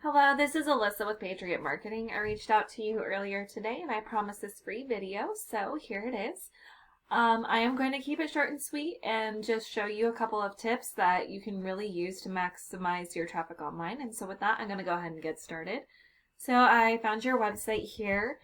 Hello, this is Alyssa with Patriot Marketing. I reached out to you earlier today and I promised this free video, so here it is. I am going to keep it short and sweet and just show you a couple of tips that you can really use to maximize your traffic online. And so with that, I'm going to go ahead and get started. So I found your website here.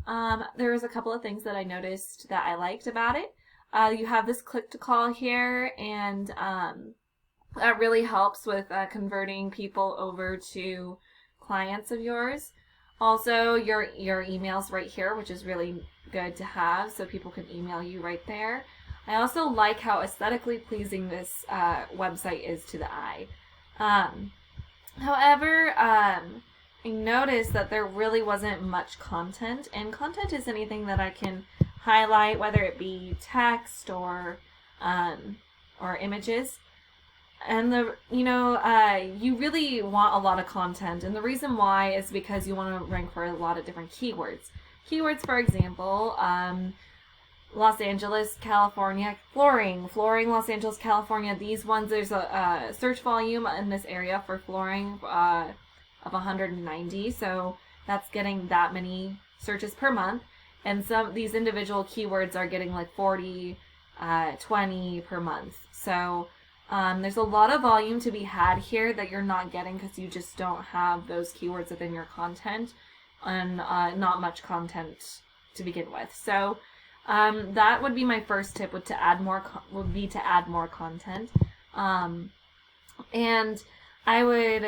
There was a couple of things that I noticed that I liked about it. You have this click to call here, and that really helps with converting people over to clients of yours. Also, your email's right here, which is really good to have, so people can email you right there. I also like how aesthetically pleasing this website is to the eye. However, I noticed that there really wasn't much content, and content is anything that I can highlight, whether it be text or images. And you really want a lot of content, and the reason why is because you want to rank for a lot of different keywords. Keywords, for example, Los Angeles, California, flooring, Los Angeles, California. These ones, there's a search volume in this area for flooring of 190, so that's getting that many searches per month. And these individual keywords are getting like 40, 20 per month. So there's a lot of volume to be had here that you're not getting because you just don't have those keywords within your content, and not much content to begin with. So that would be my first tip, would be to add more content. And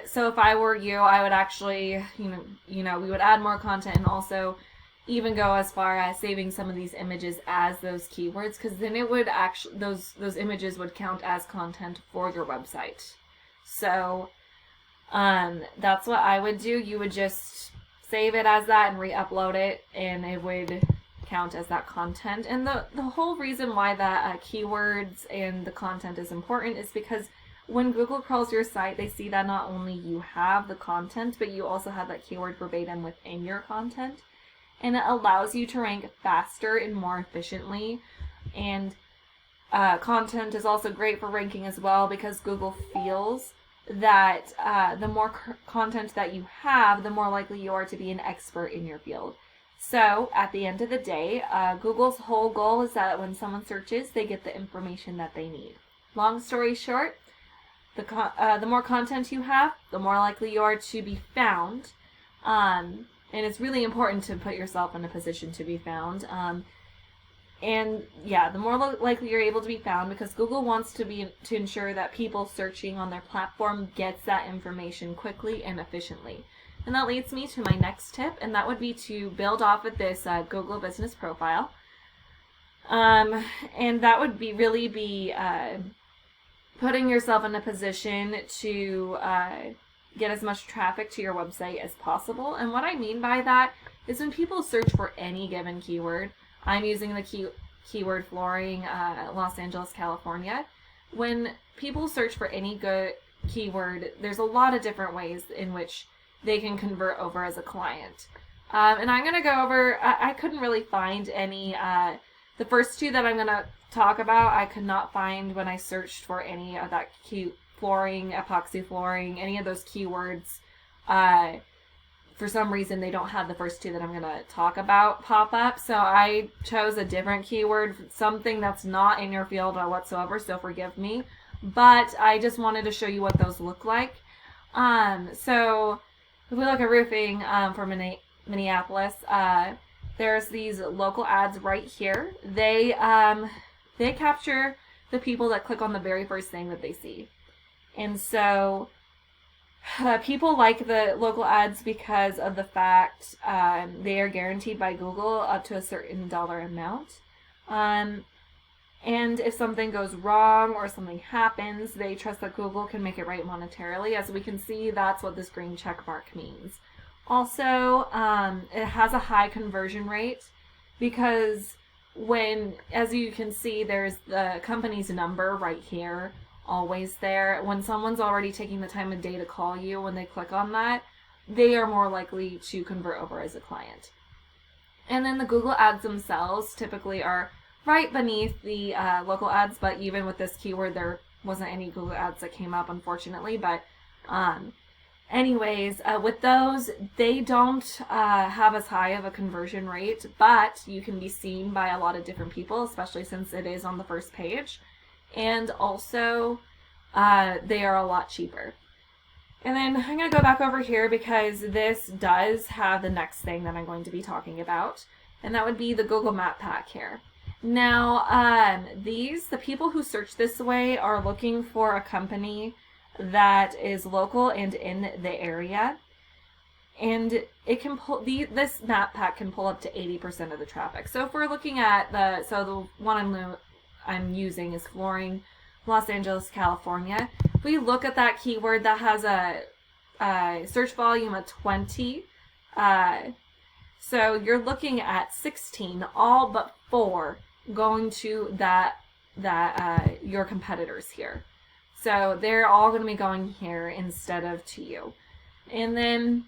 so if I were you, I would actually, we would add more content, and also even go as far as saving some of these images as those keywords, because then it would actually, those images would count as content for your website. So that's what I would do. You would just save it as that and re-upload it, and it would count as that content. And the whole reason why that keywords and the content is important is because when Google crawls your site, they see that not only you have the content, but you also have that keyword verbatim within your content. And it allows you to rank faster and more efficiently. And content is also great for ranking as well, because Google feels that the more content that you have, the more likely you are to be an expert in your field. So at the end of the day, Google's whole goal is that when someone searches, they get the information that they need. Long story short, the more content you have, the more likely you are to be found. And it's really important to put yourself in a position to be found. The more likely you're able to be found, because Google wants to ensure that people searching on their platform gets that information quickly and efficiently. And that leads me to my next tip, and that would be to build off of this Google business profile. And that would be putting yourself in a position to get as much traffic to your website as possible. And what I mean by that is when people search for any given keyword, I'm using the keyword flooring, Los Angeles, California. When people search for any good keyword, there's a lot of different ways in which they can convert over as a client. And I'm going to go over, I couldn't really find any, the first two that I'm going to talk about, I could not find when I searched for any of that flooring, epoxy flooring, any of those keywords. For some reason, they don't have the first two that I'm going to talk about pop up. So I chose a different keyword, something that's not in your field whatsoever, so forgive me. But I just wanted to show you what those look like. So if we look at roofing for Minneapolis, there's these local ads right here. They capture the people that click on the very first thing that they see. And so people like the local ads because of the fact they are guaranteed by Google up to a certain dollar amount. And if something goes wrong or something happens, they trust that Google can make it right monetarily. As we can see, that's what this green check mark means. Also, it has a high conversion rate because as you can see, there's the company's number right here, always there. When someone's already taking the time of day to call you, when they click on that, they are more likely to convert over as a client. And then the Google ads themselves typically are right beneath the local ads, but even with this keyword, there wasn't any Google ads that came up, unfortunately. But Anyways, with those, they don't have as high of a conversion rate, but you can be seen by a lot of different people, especially since it is on the first page. And also, they are a lot cheaper. And then I'm going to go back over here because this does have the next thing that I'm going to be talking about, and that would be the Google Map Pack here. Now, the people who search this way are looking for a company that is local and in the area, and it can pull this map pack can pull up to 80% of the traffic. So if we're looking at the one I'm using is flooring, Los Angeles, California. If we look at that keyword that has a search volume of 20, so you're looking at 16, all but 4 going to your competitors here. So they're all going to be going here instead of to you. And then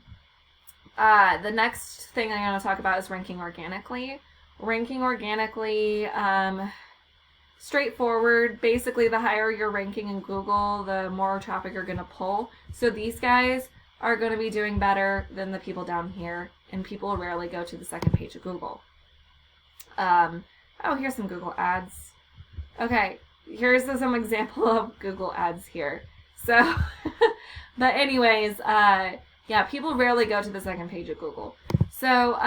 the next thing I'm going to talk about is ranking organically. Ranking organically, straightforward. Basically, the higher you're ranking in Google, the more traffic you're going to pull. So these guys are going to be doing better than the people down here, and people rarely go to the second page of Google. Here's some Google ads. Okay. Here's some example of Google ads here. So, but anyways, people rarely go to the second page of Google. So,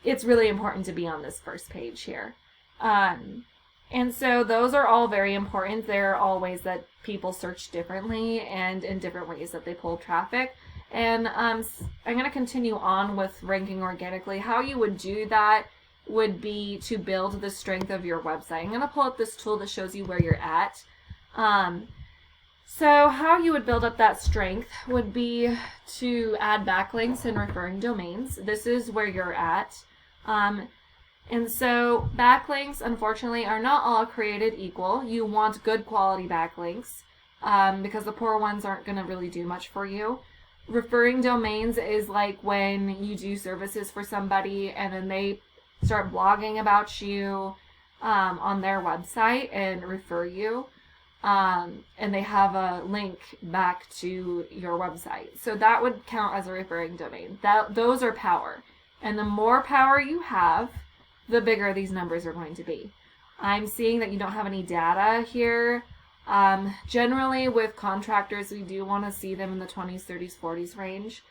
it's really important to be on this first page here. And so those are all very important. They're all ways that people search differently and in different ways that they pull traffic. And I'm going to continue on with ranking organically. How you would do that would be to build the strength of your website. I'm going to pull up this tool that shows you where you're at. So how you would build up that strength would be to add backlinks and referring domains. This is where you're at. And so backlinks, unfortunately, are not all created equal. You want good quality backlinks because the poor ones aren't going to really do much for you. Referring domains is like when you do services for somebody and then they start blogging about you on their website and refer you, and they have a link back to your website. So that would count as a referring domain. Those are power. And the more power you have, the bigger these numbers are going to be. I'm seeing that you don't have any data here. Generally with contractors, we do want to see them in the 20s, 30s, 40s range.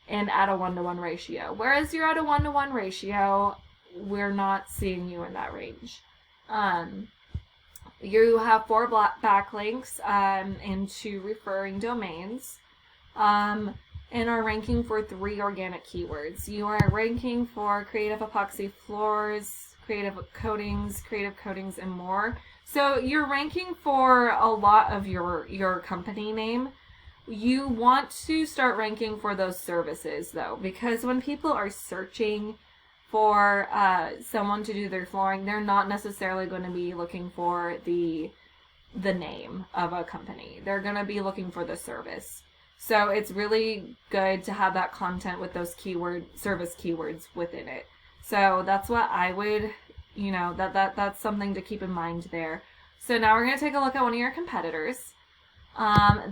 And at a 1-to-1 ratio. Whereas you're at a 1-to-1 ratio, we're not seeing you in that range. You have 4 backlinks and 2 referring domains, and are ranking for 3 organic keywords. You are ranking for creative epoxy floors, creative coatings, and more. So you're ranking for a lot of your company name. You want to start ranking for those services, though, because when people are searching for someone to do their flooring, they're not necessarily going to be looking for the name of a company. They're going to be looking for the service. So it's really good to have that content with those service keywords within it. So that's what I would, that's something to keep in mind there. So now we're going to take a look at one of your competitors.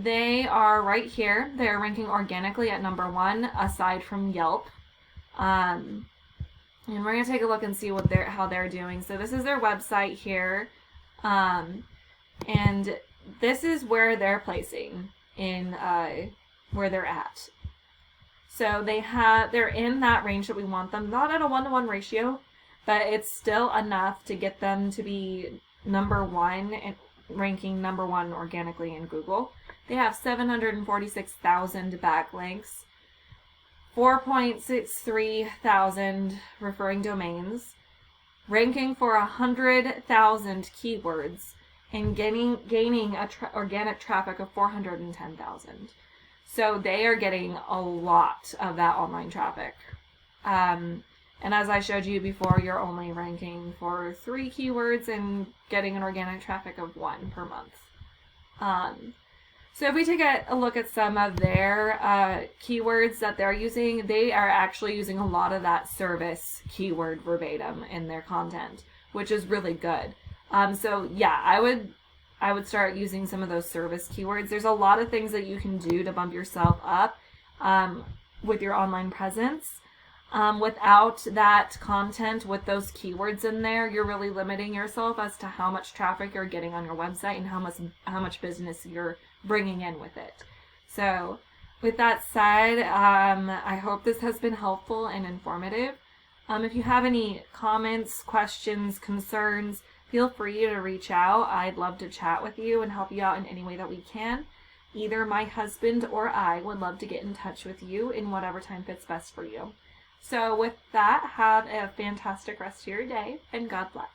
They are right here. They're ranking organically at number 1 aside from Yelp. And we're going to take a look and see how they're doing. So this is their website here. And this is where they're placing in where they're at. So they're in that range that we want them, not at a 1-to-1 ratio, but it's still enough to get them to be number 1 and ranking number 1 organically in Google. They have 746,000 backlinks, 4.63 thousand referring domains, ranking for 100,000 keywords, and gaining organic traffic of 410,000. So they are getting a lot of that online traffic. And as I showed you before, you're only ranking for 3 keywords and getting an organic traffic of 1 per month. So if we take a look at some of their keywords that they're using, they are actually using a lot of that service keyword verbatim in their content, which is really good. So yeah, I would I would start using some of those service keywords. There's a lot of things that you can do to bump yourself up with your online presence. Without that content with those keywords in there, you're really limiting yourself as to how much traffic you're getting on your website and how much business you're bringing in with it. So with that said, I hope this has been helpful and informative. If you have any comments, questions, concerns, feel free to reach out. I'd love to chat with you and help you out in any way that we can. Either my husband or I would love to get in touch with you in whatever time fits best for you. So with that, have a fantastic rest of your day, and God bless.